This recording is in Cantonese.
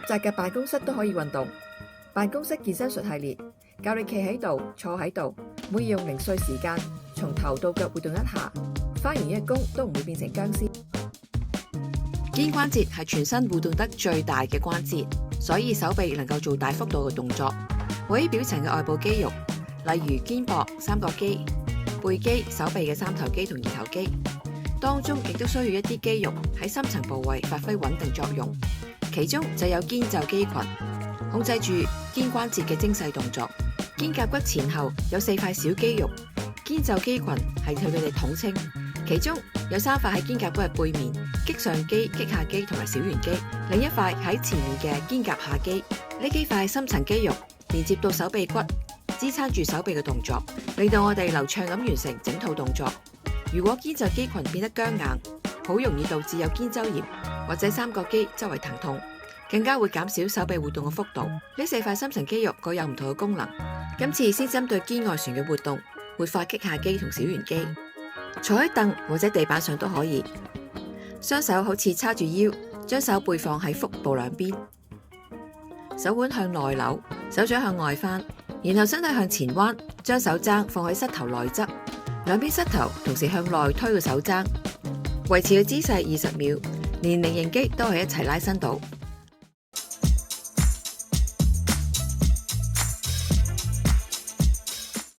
窄嘅辦公室都可以運動。辦公室健身術系列教你企喺度、坐喺度，每日用零碎時間，從頭到腳活動一下，返完一日工都唔會變成僵屍。肩關節係全身互動得最大嘅關節，所以手臂能夠做大幅度嘅動作。位於表層嘅外部肌肉，例如肩膊、三角肌、背肌、手臂嘅三頭肌同二頭肌，當中亦都需要一啲肌肉喺深層部位發揮穩定作用。其中就有肩袖肌群，控制住肩關節嘅精細動作。肩胛骨前後有4塊小肌肉，肩袖肌群係佢哋統稱。其中有3塊喺肩胛骨嘅背面，棘上肌、棘下肌同埋小圓肌；另一塊喺前面嘅肩胛下肌。呢幾塊深層肌肉連接到手臂骨，支撐住手臂嘅動作，令到我哋流暢咁完成整套動作。如果肩袖肌群變得僵硬，好容易導致有肩周炎或者三角肌周圍疼痛，更加會減少手臂活動嘅幅度。呢4塊深層肌肉各有唔同嘅功能。今次先針對肩外旋嘅活動，活化棘下肌同小圓肌。坐喺凳或者地板上都可以，雙手好似叉住腰，將手背放喺腹部兩邊，手腕向內扭，手掌向外翻，然後身體向前彎，將手踭放喺膝頭內側，兩邊膝頭同時向內推個手踭，維持嘅姿勢20秒，連菱形肌都係一齊拉伸到。